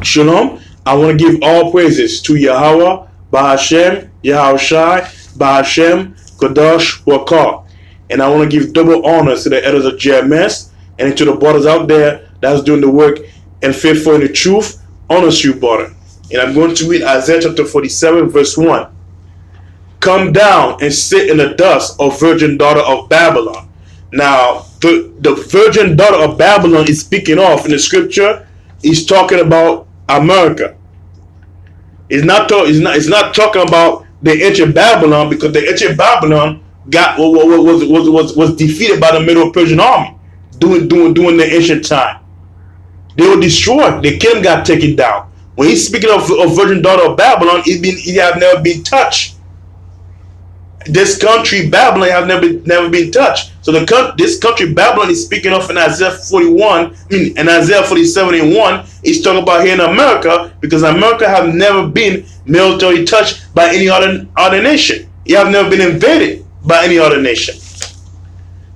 Shalom. I want to give all praises to Yahweh, Bahashem, Yahushai, Bahashem, Kadosh, Wakar. And I want to give double honors to the elders of JMS and to the brothers out there that's doing the work and faithful in the truth. Honors you, brother. And I'm going to read Isaiah chapter 47, verse 1. Come down and sit in the dust, O virgin daughter of Babylon. Now, the virgin daughter of Babylon is speaking off in the scripture. He's talking about America. It's not talking about the ancient Babylon, because the ancient Babylon was defeated by the Middle Persian army during the ancient time. They were destroyed. The kingdom got taken down. When he's speaking of virgin daughter of Babylon, it have never been touched. This country Babylon has never been touched. So this country Babylon is speaking of in Isaiah 41, and Isaiah 47 and 1 is talking about here in America, because America have never been military touched by any other nation. It have never been invaded by any other nation.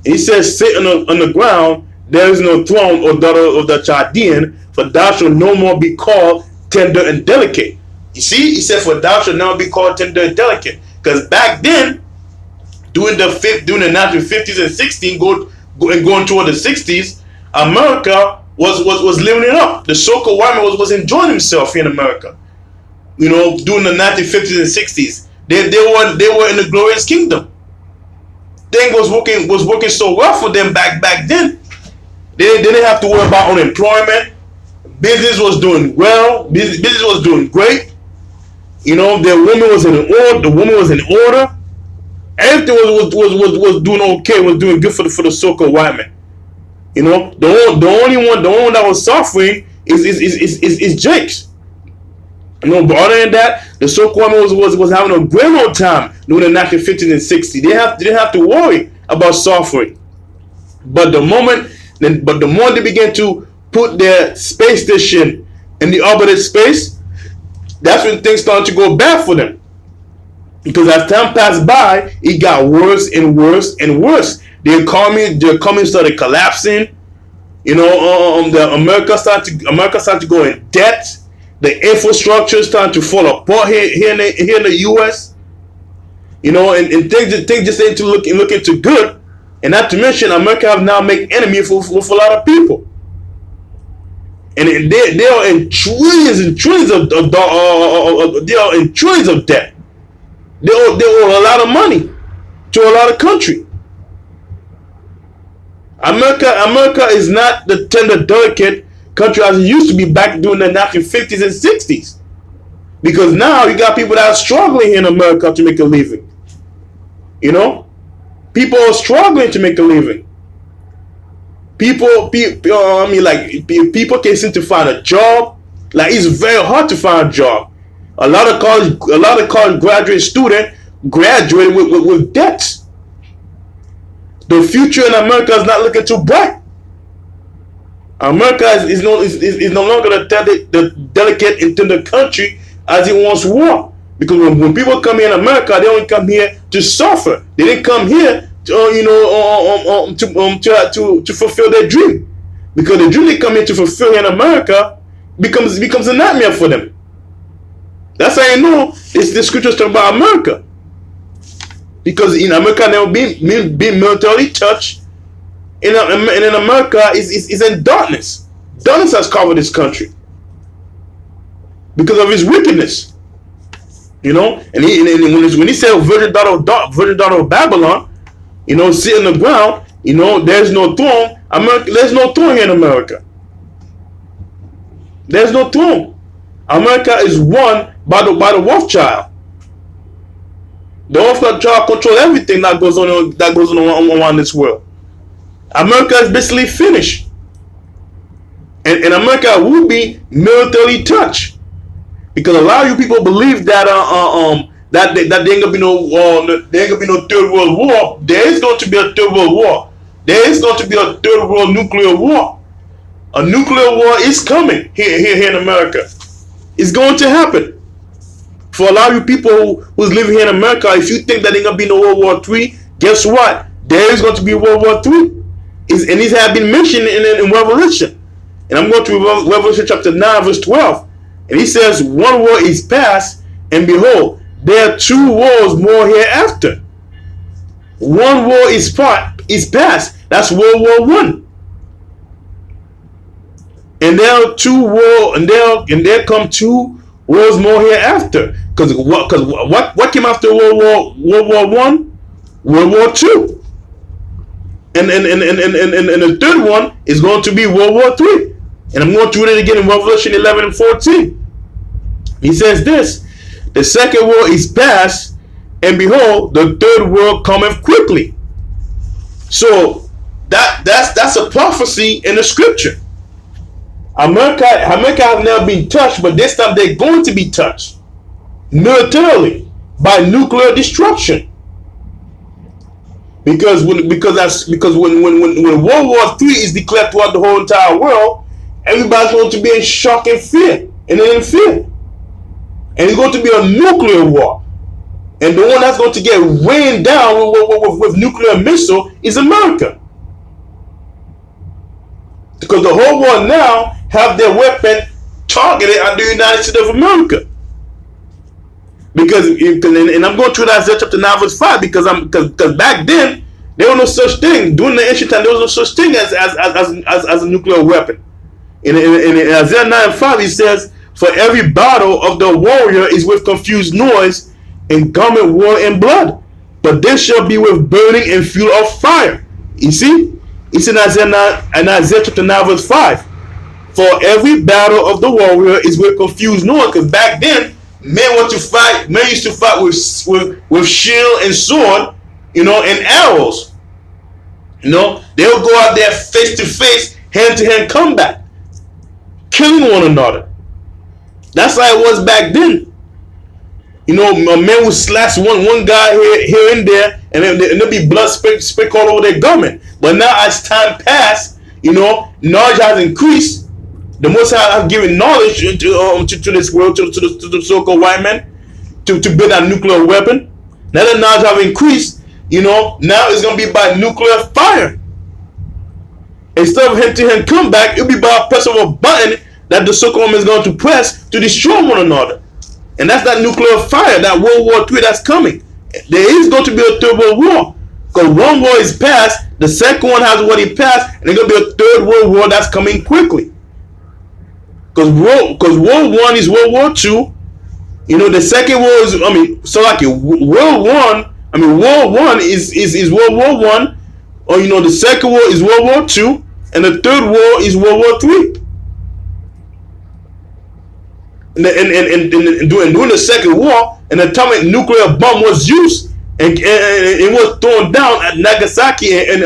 He says, sit on the ground, there is no throne, O daughter of the Chaldean, for thou shalt no more be called tender and delicate. You see, he said, for thou shalt never be called tender and delicate. Because back then, during the 1950s and 60s, going toward the 60s, America was living it up. The so-called white man was enjoying himself in America. You know, during the 1950s and 60s, they were in the glorious kingdom. Things was working so well for them back then. They didn't have to worry about unemployment. Business was doing well. Business was doing great. You know, the woman was in order. The woman was in order. Everything was doing okay. Was doing good for the so-called white man. You know, the only one that was suffering is Jakes. You know, but other than that, the so-called woman was having a great old time during the 1950s and 60s. They didn't have to worry about suffering. But the more they began to put their space station in the orbital space, that's when things started to go bad for them. Because as time passed by, it got worse and worse and worse. The economy started collapsing. You know, America started to go in debt. The infrastructure started to fall apart here in the U.S. You know, and things just ain't looking too good. And not to mention, America have now made enemies with a lot of people. And they are in trillions and trillions they are in trillions of debt. They owe a lot of money to a lot of country. America is not the tender, delicate country as it used to be back during the 1950s and 60s. Because now you got people that are struggling in America to make a living. You know? People are struggling to make a living. People can't seem to find a job. Like, it's very hard to find a job. A lot of college graduate students graduate with debts. The future in America is not looking too bright. America is no longer the delicate and tender country as it once was. Because when people come here in America, they don't come here to suffer. They didn't come here to fulfill their dream. Because the dream they come here to fulfill in America becomes a nightmare for them. That's how you know it's the scriptures talk about America. Because in America never been militarily touched. In America is in darkness. Darkness has covered this country because of his wickedness. You know, and when he said virgin daughter of Babylon, you know, sit on the ground, you know, there's no throne. There's no throne here in America. There's no throne. America is won by the Rothschild. The Rothschild control everything that goes on around this world. America is basically finished, and America will be militarily touched, because a lot of you people believe that that there ain't gonna be no third world war. There is going to be a third world war. There is going to be a third world nuclear war. A nuclear war is coming here in America. It's going to happen. For a lot of you people who's living here in America, if you think that ain't gonna be no World War III, guess what? There is going to be World War III. And these have been mentioned in Revelation. And I'm going to Revelation chapter 9, verse 12. And he says, one war is past, and behold, there are 2 wars more hereafter. One war is past. That's World War One. And there are 2 war, and there come 2 wars more hereafter. Because what came after World War One? World War Two. And the third one is going to be World War Three. And I'm going to read it again in Revelation 11 and 14. He says this: the second war is past, and behold, the third war cometh quickly. So that's a prophecy in the scripture. America has never been touched, but this time they're going to be touched militarily by nuclear destruction. Because when World War III is declared throughout the whole entire world, everybody's going to be in shock and fear, and in fear. And it's going to be a nuclear war. And the one that's going to get rained down with nuclear missile is America. Because the whole world now have their weapon targeted at the United States of America. And I'm going through Isaiah chapter 9 verse 5 because back then there was no such thing. During the ancient time there was no such thing as a nuclear weapon. In Isaiah 9:5 he says, for every battle of the warrior is with confused noise and garment worn in blood, but this shall be with burning and fuel of fire. You see? It's in Isaiah chapter 9 verse 5. For every battle of the warrior is with confused noise. Because back then, men used to fight with shield and sword, and arrows. They would go out there face to face, hand to hand combat, killing one another. That's how it was back then. A man would slash one guy here and there, and there'll be blood spick all over their garment. But now, as time passed, knowledge has increased. The Most High has given knowledge to this world, to the so-called white men, to build a nuclear weapon. Now that knowledge have increased, now it's going to be by nuclear fire. Instead of hand-to-hand comeback, it'll be by a press of a button that the so-called man is going to press to destroy one another. And that's that nuclear fire, that World War III that's coming. There is going to be a third world war. Because one war is past, the second one has already passed, and there's going to be a third world war that's coming quickly. Because World War is World War II. The second war is, World War is World War I. Or, the second war is World War II. And the third war is World War III. And during the second war, an atomic nuclear bomb was used and it was thrown down at Nagasaki and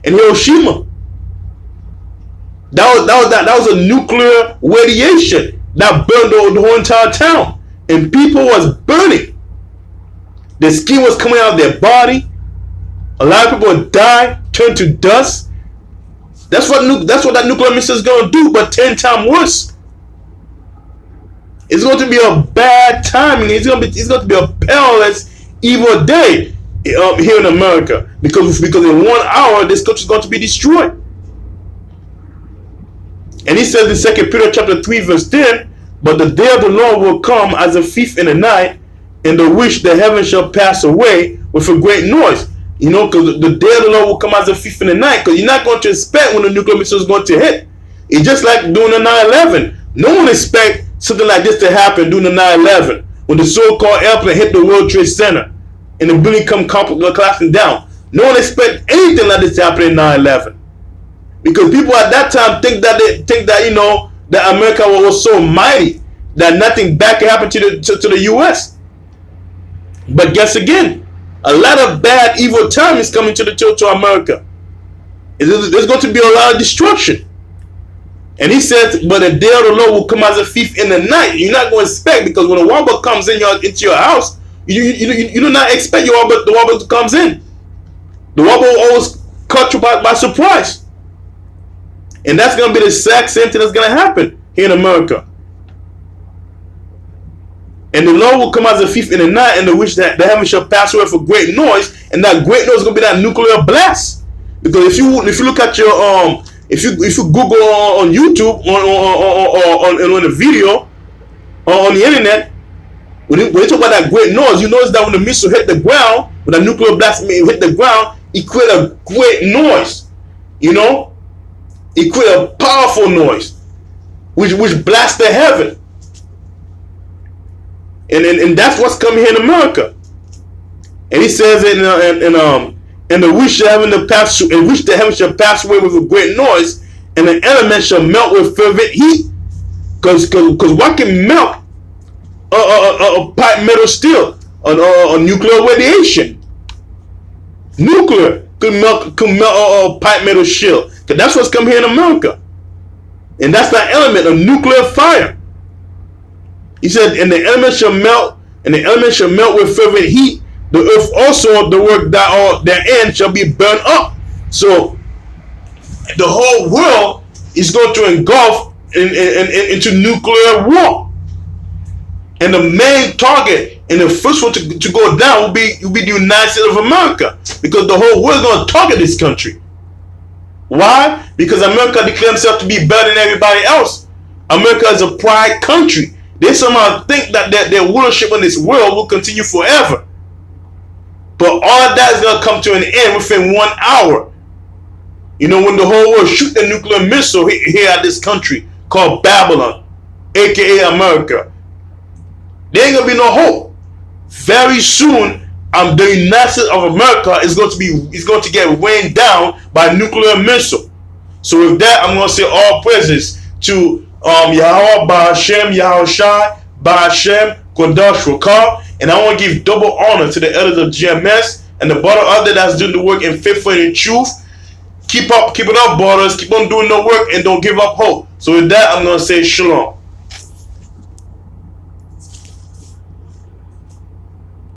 Hiroshima. That was a nuclear radiation that burned the whole entire town, and people was burning. The skin was coming out of their body. A lot of people died, turned to dust. That's what that nuclear missile is going to do, but 10 times worse. It's going to be a bad timing. It's going to be a perilous, evil day here in America because in 1 hour this country is going to be destroyed. And he says in 2 Peter chapter 3 verse 10, but the day of the Lord will come as a thief in the night, in the which the heavens shall pass away with a great noise. Because the day of the Lord will come as a thief in the night, because you're not going to expect when the nuclear missile is going to hit. It's just like during the 9/11. No one expect something like this to happen during the 9/11 when the so-called airplane hit the World Trade Center and the building come collapsing down. No one expect anything like this to happen in 9/11. Because people at that time think that that America was so mighty that nothing bad can happen to the U.S. But guess again, a lot of bad, evil time is coming to America. There's going to be a lot of destruction. And he says, but the day of the Lord will come as a thief in the night. You're not going to expect, because when a robber comes into your house, you do not expect the robber comes in. The robber will always catch you by surprise. And that's going to be the exact same thing that's going to happen here in America. And the Lord will come as a thief in the night, and the which the heavens shall pass away for great noise, and that great noise is going to be that nuclear blast. Because if you look at your if you Google on YouTube on a video, on the internet, when you talk about that great noise, you notice that when the missile hit the ground, when the nuclear blast hit the ground, it created a great noise. You know, it created a powerful noise, which blasted heaven. And that's what's coming here in America. And he says and the wish shall heaven to pass, and which the heaven shall pass away with a great noise, and the elements shall melt with fervent heat. Because what can melt a pipe metal steel, a nuclear radiation? Nuclear could melt a pipe metal shield. Because that's what's coming here in America. And that's the element of nuclear fire. He said, and the elements shall melt, with fervent heat. The earth also, the work therein shall be burned up. So the whole world is going to engulf into nuclear war. And the main target and the first one to go down will be the United States of America, because the whole world is going to target this country. Why? Because America declares itself to be better than everybody else. America is a pride country. They somehow think that their rulership in this world will continue forever. But all of that is going to come to an end within 1 hour. You know, when the whole world shoot the nuclear missile here at this country called Babylon, aka America, there ain't going to be no hope. Very soon, the United States of America is going to get rained down by a nuclear missile. So with that, I'm going to say all praises to Yahweh, Bahashem, Yahushai, Bahashem, Kodash, Rakah. And I want to give double honor to the elders of GMS and the brother other that's doing the work in faith and in truth. Keep it up, brothers. Keep on doing the work and don't give up hope. So with that, I'm going to say shalom.